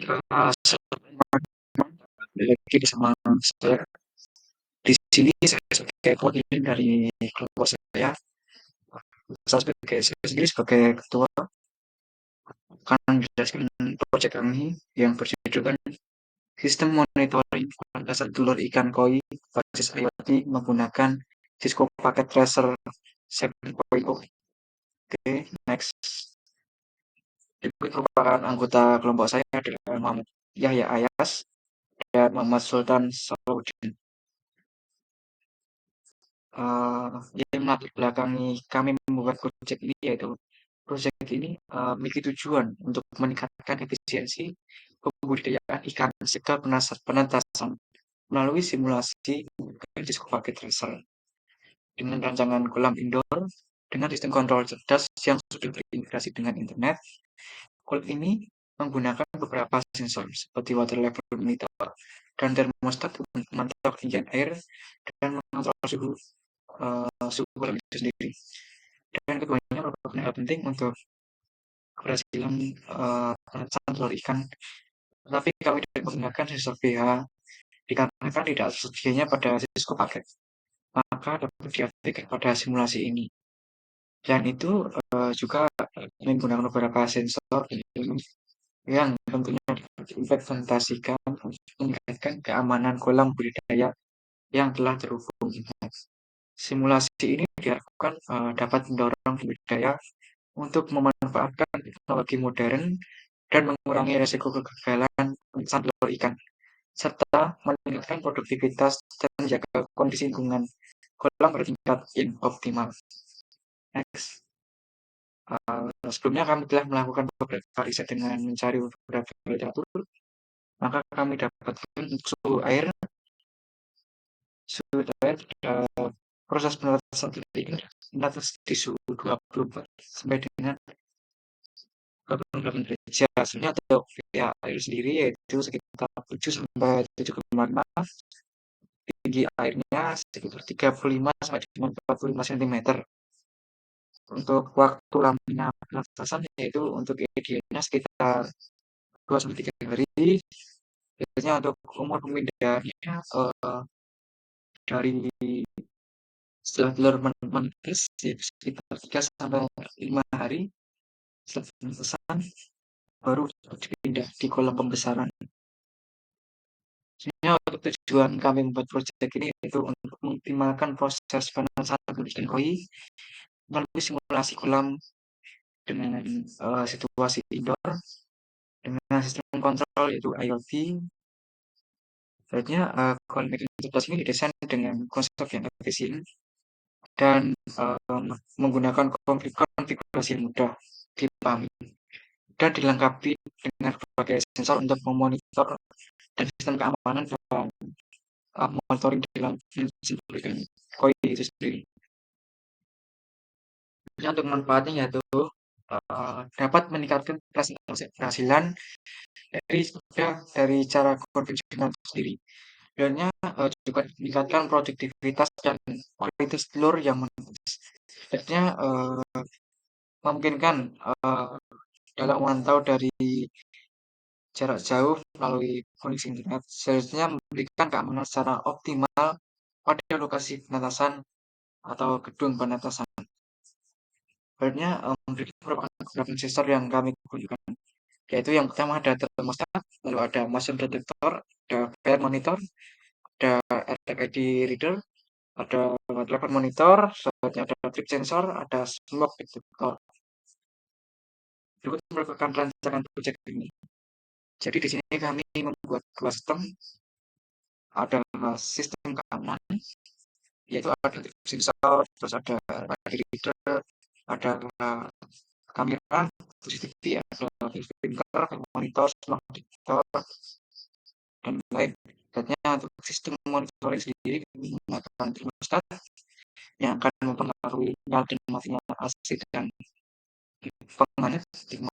Lagi bersama saya. Di sini saya sebagai koordinator dari kelompok saya. Saya sendiri sebagai ketua akan menjelaskan proyek kami yang berjudul sistem monitoring landasan telur ikan koi berbasis IoT menggunakan Cisco Packet Tracer 7.0. Oke, next. Berikut merupakan anggota kelompok saya adalah Muhammad Yahya Ayas dan Muhammad Sultan Salahuddin. Yang melatar belakangi kami membuat proyek ini yaitu proyek ini memiliki tujuan untuk meningkatkan efisiensi pembudidayaan ikan segar penetasan melalui simulasi Cisco Packet Tracer dengan rancangan kolam indoor dengan sistem kontrol cerdas yang sudah terintegrasi dengan internet. Kolam ini menggunakan beberapa sensor seperti water level monitor dan termostat untuk memantau ketinggian air dan mengontrol suhu kolam itu sendiri. Dan keduanya merupakan hal penting untuk keberhasilan penetasan telur ikan. Tetapi kami tidak menggunakan sensor pH dikarenakan tidak tersedianya pada Cisco paket, maka dapat diaplikasikan pada simulasi ini. Dan itu juga menggunakan beberapa sensor yang tentunya diimplementasikan untuk meningkatkan keamanan kolam budidaya yang telah terhubung internet. Simulasi ini diharapkan dapat mendorong budidaya untuk memanfaatkan teknologi modern dan mengurangi resiko kegagalan penetasan telur ikan, serta meningkatkan produktivitas dan menjaga kondisi lingkungan kolam bertingkat yang optimal. Next. Sebelumnya kami telah melakukan beberapa riset dengan mencari beberapa literatur, maka kami dapatkan proses penetasan telur ikan menetas di suhu 24 sampai dengan 88 derajat. Hasilnya untuk pH air sendiri yaitu sekitar 7 sampai 7,5. Tinggi airnya sekitar 35 sampai dengan 45 cm. Untuk waktu lamanya penetasan yaitu untuk idealnya sekitar 2 sampai 3 hari. Biasanya untuk umur pemindahannya dari setelah telur menetas yaitu sekitar 3 sampai 5 hari setelah penetasan baru dipindah di kolam pembesaran. Sebenarnya untuk tujuan kami membuat proyek ini yaitu untuk mengoptimalkan proses penetasan ikan koi melalui simulasi kolam dengan situasi indoor dengan sistem kontrol yaitu IoT. Sebenarnya kolam ikan cerdas ini didesain dengan konsep yang efisien dan menggunakan konfigurasi yang mudah dipahami dan dilengkapi dengan berbagai sensor untuk memonitor dan sistem keamanan dan monitoring dalam ikan koi itu sendiri. Untuk manfaatnya yaitu dapat meningkatkan keberhasilan dari cara konvensional sendiri. Kemudiannya juga meningkatkan produktivitas dan kualitas telur yang menetas. Akhirnya memungkinkan dalam memantau dari jarak jauh melalui koneksi internet, seharusnya memberikan keamanan secara optimal pada lokasi penetasan atau gedung penetasan. Sebenarnya memberikan beberapa sensor yang kami gunakan, yaitu yang pertama ada termostat, lalu ada motion detector, ada fire monitor, ada RFID reader, ada level monitor, selanjutnya ada trip sensor, ada smoke detector. Berikut merupakan rancangan proyek ini. Jadi di sini kami membuat dua sistem, ada sistem keamanan, yaitu ada trip sensor, terus ada RFID reader, ada kamera, CCTV, ada speaker, monitor, smart detector, dan lain. Selanjutnya untuk sistem monitoring sendiri menggunakan termostat yang akan mempengaruhi nyala dan matinya AC dan pemanas,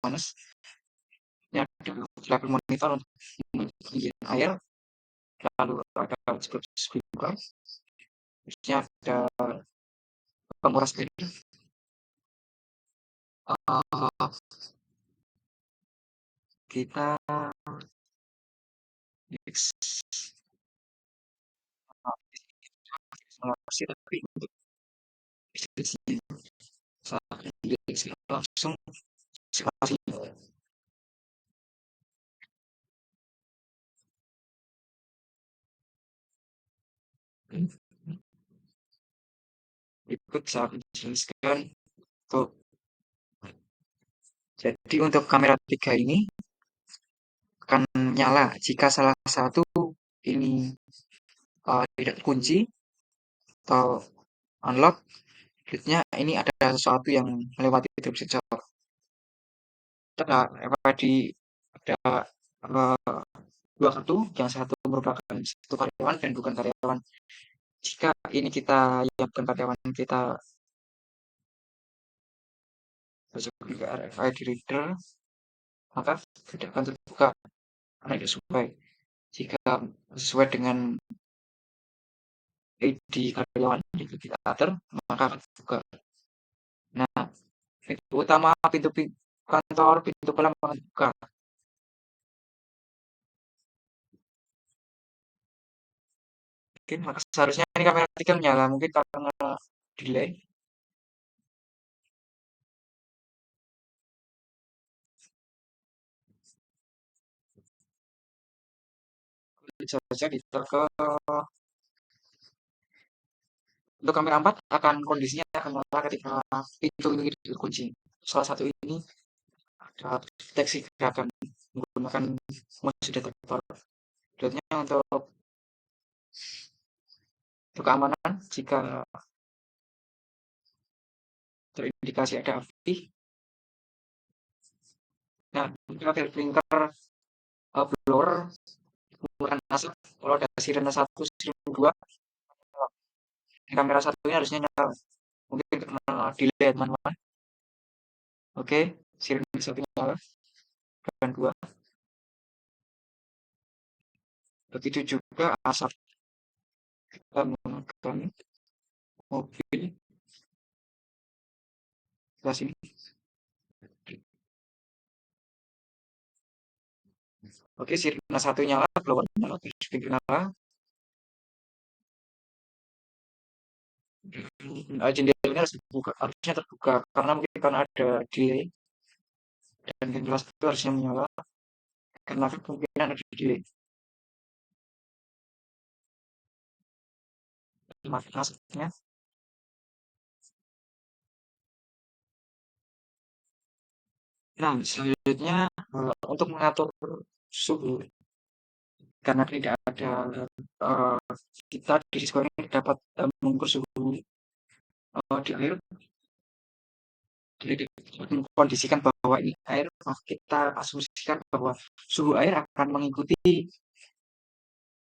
panas. Yang ada level monitor untuk ketinggian air, lalu ada sprinkler, terusnya ada penguras air, kita next isolasi tapi untuk isolasi saat langsung isolasi ikut saat dijelaskan untuk jadi untuk kamera 3 ini akan nyala jika salah satu ini tidak kunci atau unlock, artinya ini ada sesuatu yang melewati drop sensor. Kita ada dua kartu, yang satu merupakan satu karyawan dan bukan karyawan. Jika ini kita yang bukan karyawan kita masuk ke RFID reader, maka tidak akan terbuka karena tidak sesuai. Jika sesuai dengan ID karyawan yang kita atur, maka akan terbuka. Nah, pintu utama, pintu kantor, pintu kolam akan terbuka. Mungkin maka seharusnya ini kamera 3 menyala, mungkin karena delay. Bisa saja kita ke untuk kamera 4 akan kondisinya akan menyala ketika pintu ini dikunci. Salah satu ini ada deteksi gerakan menggunakan motion detector. Selanjutnya untuk keamanan, jika terindikasi ada api, nah kita filter blower mengeluarkan asap. Kalau ada sirene 1, sirene 2, kamera satu ini harusnya nyala. Mungkin karena delay teman-teman. Oke, sirene 1 nyala dan 2. Begitu juga asap. Kita menggunakan mobil sebelah sini. Oke, sirene 1 nyala, blower nyala, speaker nyala. Jendelanya harus dibuka, harusnya terbuka karena mungkin karena ada delay dan ventilator itu harusnya menyala karena kemungkinan ada delay. Maksudnya, nah selanjutnya untuk mengatur suhu karena tidak ada uh, kita di Cisco ini dapat mengukur suhu di air, jadi mengkondisikan bahwa ini air, kita asumsikan bahwa suhu air akan mengikuti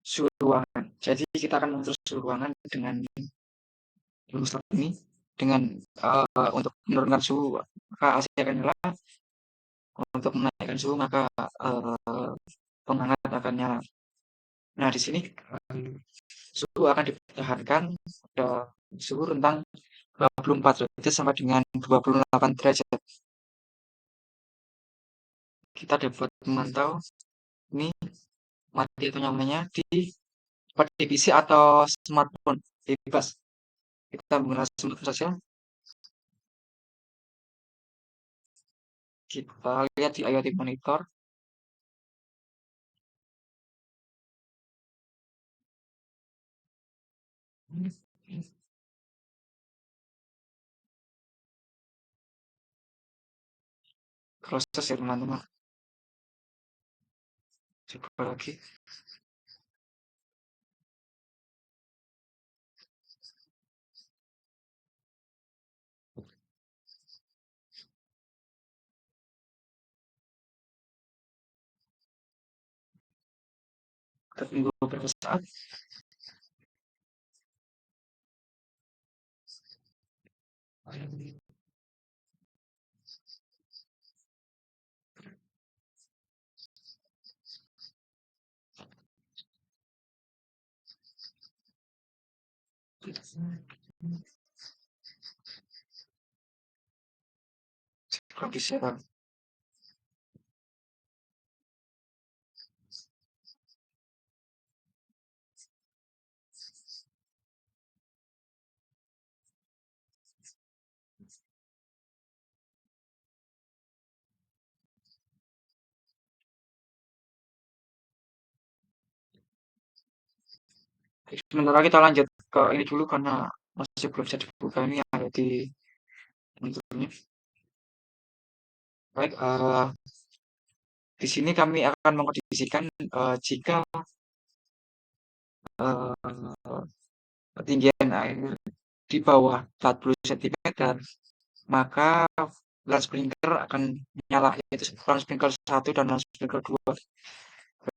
suhu ruangan. Jadi kita akan mengatur suhu ruangan dengan rumus ini dengan untuk menurunkan suhu maka AC akan nyala, untuk menaikkan suhu maka penghangat akan nyala. Nah di sini suhu akan dipertahankan pada suhu rentang 24 derajat sampai dengan 28 derajat. Kita dapat memantau ini mati atau nyamanya pada PC atau smartphone bebas. Kita menggunakan smartphone saja. Kita lihat di IoT monitor. Proses ya teman-teman. Coba lagi. Kita tunggu beberapa saat. Kalau bisa Sementara kita lanjut ke ini dulu karena masih belum bisa dibuka ini yang ada di monitornya. Baik, di sini kami akan mengkondisikan jika eh, ketinggian air di bawah 40 cm, maka lawn sprinkler akan menyala, yaitu lawn sprinkler 1 dan lawn sprinkler 2.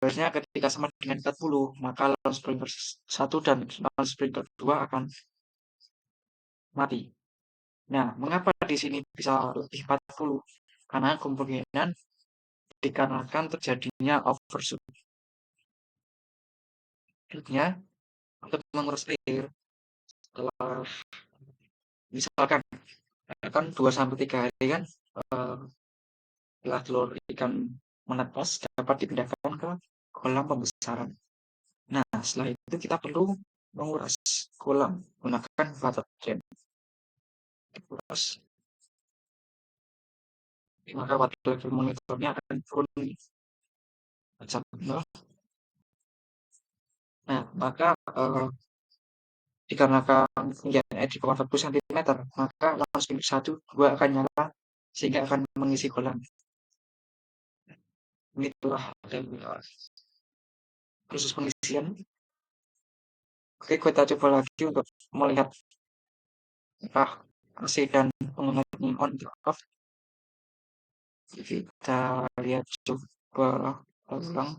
Biasanya ketika sama dengan 40, maka lawn sprinkler 1 dan lawn sprinkler 2 akan mati. Nah, mengapa di sini bisa lebih 40? Karena kemungkinan dikarenakan terjadinya overshoot. Artinya, untuk menguras air, setelah misalkan kan 2 sampai 3 hari kan eh, setelah telur ikan menetas dapat dipindahkan ke kolam pembesaran. Nah, setelah itu kita perlu menguras kolam menggunakan water jet. Dikuras, maka water level monitornya akan turun sampai nol. Nah, maka dikarenakan ketinggian air di bawah 40 cm, maka langsung 1, 2 akan nyala sehingga akan mengisi kolam. Itulah proses pengisian. Oke, kita coba lagi untuk melihat apakah AC dan penghangatnya on atau off. Kita lihat coba ulang.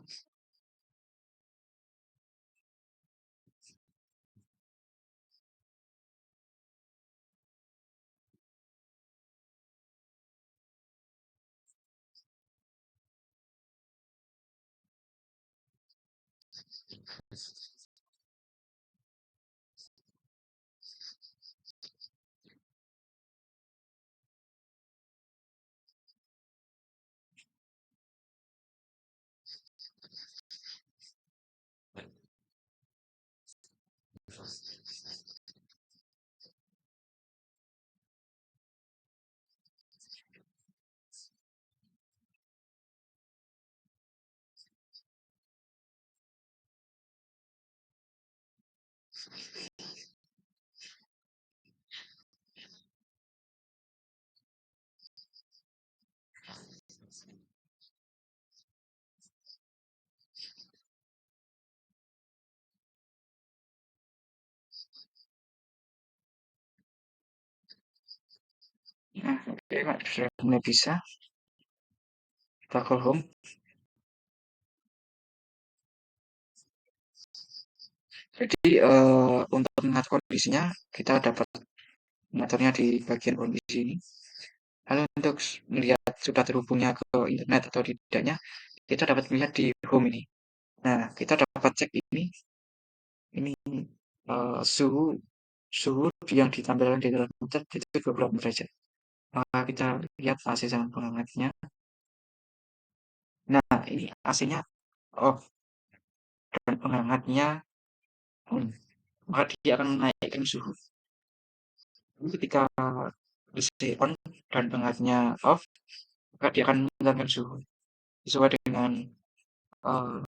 Nah, oke, sudah mulai bisa. Kita ke home. Jadi untuk mengatur kondisinya kita dapat mengaturnya di bagian kondisi ini. Lalu untuk melihat sudah terhubungnya ke internet atau tidaknya, kita dapat melihat di home ini. Nah, kita dapat cek ini suhu suhu yang ditampilkan di dalam meter itu 26 derajat. Maka kita lihat AC sama penghangatnya. Nah, ini AC-nya off dan penghangatnya on. Maka dia akan menaikkan suhu. Ketika AC on dan penghangatnya off, maka dia akan menurunkan suhu sesuai dengan uh,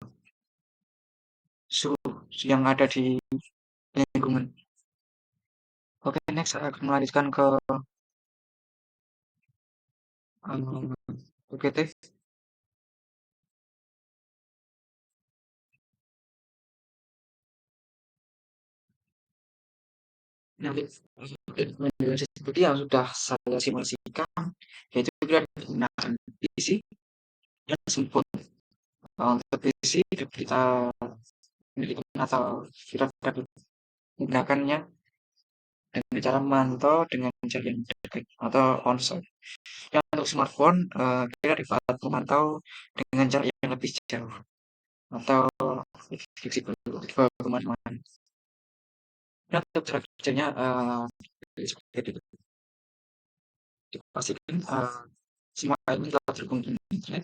suhu yang ada di lingkungan. Oke, next saya akan melanjutkan ke UGT. Nanti rekomendasi seperti yang sudah saya simulasikan, yaitu kita menggunakan PC dan smartphone. Untuk PC kita atau kita dapat menggunakannya dengan cara memantau dengan jaringan dekat atau onsite. Dan untuk smartphone, kita dapat memantau dengan jarak yang lebih jauh atau fleksibel dibawa kemana-mana. Dan untuk cara kerjanya seperti itu. Dipastikan semua ini telah terhubung dengan internet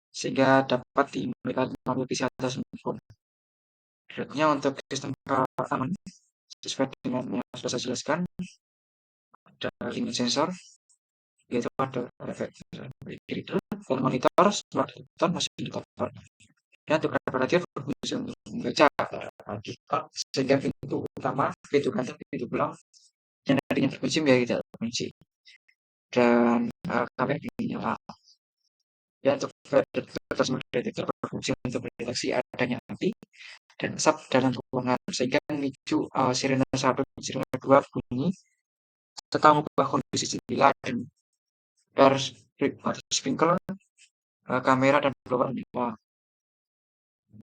sehingga dapat dimulai melalui PC atau smartphone. Berikutnya untuk sistem keamanan sesuai dengan yang sudah saya jelaskan, ada limit sensor, yaitu ada efek reader, phone monitor, smart monitor, masih indikator. Dan untuk radiator berfungsi untuk membaca kick-off sehingga pintu utama, pintu kantor, pintu pulang yang tadinya terkunci menjadi tidak terkunci. Dan kami menyala ya untuk detektor berfungsi untuk mendeteksi adanya api dan asap dalam ruangan sehingga memicu sirene 1 dan sirene 2 bunyi serta mengubah kondisi jendela dan harus sprinkler, kamera dan blower nyala.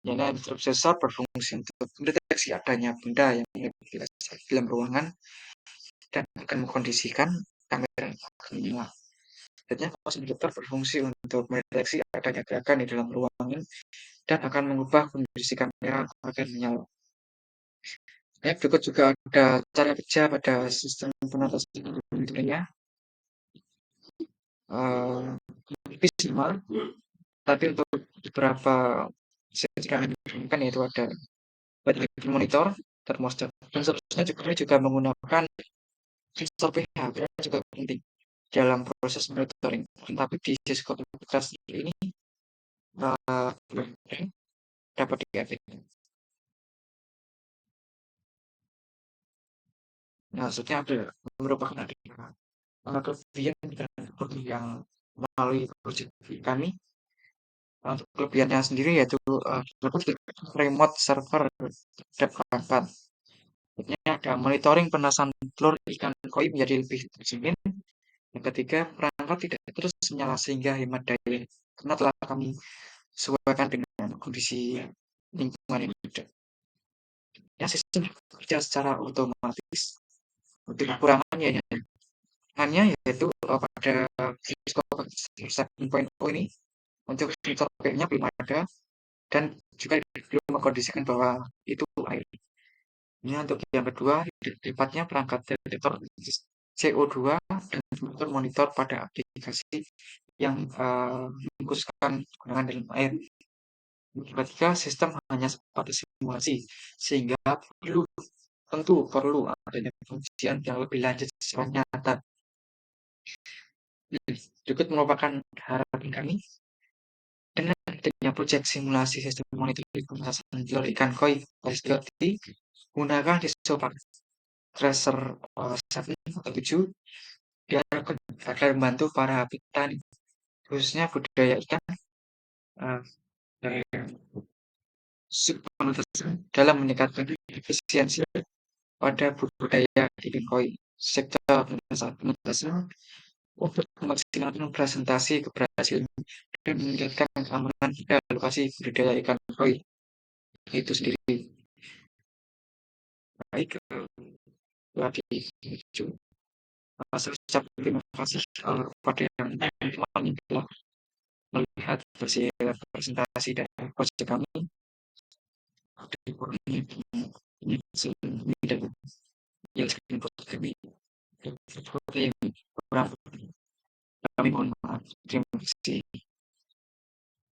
Ini instruksi sesar berfungsi untuk mendeteksi adanya benda yang tidak dalam ruangan dan akan mengkondisikan kamera menyala. Selanjutnya, fungsi detektor berfungsi untuk mendeteksi adanya gerakan di dalam ruangan dan akan mengubah kondisi kamera agar menyala. Ya, berikut juga ada cara kerja pada sistem penatasan dunia. Lebih minimal, tapi untuk beberapa secara yang diberikan yaitu ada monitor, termostat, dan seterusnya juga menggunakan sensor pH yang juga penting dalam proses monitoring. Tapi di sisi komputer ini belum dapat diaplikasikan. Nah, maksudnya ada merupakan ada kelebihan dan yang melalui proyek kami. Untuk kelebihannya sendiri yaitu remote server terhadap perangkat. Ini ada monitoring penasan telur ikan koi menjadi lebih terjamin. Yang ketiga, perangkat tidak terus menyala sehingga hemat daya karena telah kami sesuaikan dengan kondisi lingkungan yang ada. Ya, sistem bekerja secara otomatis. Untuk kekurangannya yaitu pada Cisco 7.0 ini untuk sensor P-nya belum ada dan juga belum mengkondisikan bahwa itu air. Ini untuk yang kedua, dapatnya perangkat detektor CO2 dan monitor pada aplikasi yang mengkhususkan gunakan dalam air. Yang ketiga, sistem hanya sebatas simulasi sehingga tentu perlu adanya pengujian yang lebih lanjut secara nyata. Berikut merupakan harapan kami dengan adanya proyek simulasi sistem monitoring pementasan telur ikan koi SDLT gunakan di Sopak Tracer 7 atau 7 diharapkan akan membantu para petani khususnya budidaya ikan uh, dalam meningkatkan efisiensi pada budidaya ikan koi. Sektor penetasan untuk memaksimalkan presentasi keberhasilan dan meningkatkan keamanan pada lokasi budidaya ikan koi itu sendiri. Baik, telah diuju. Saya ucap terima kasih kepada yang telah melihat versi presentasi dan proyek kami di ini dan yang kami seperti yang kurang kami mohon maaf. Terima kasih.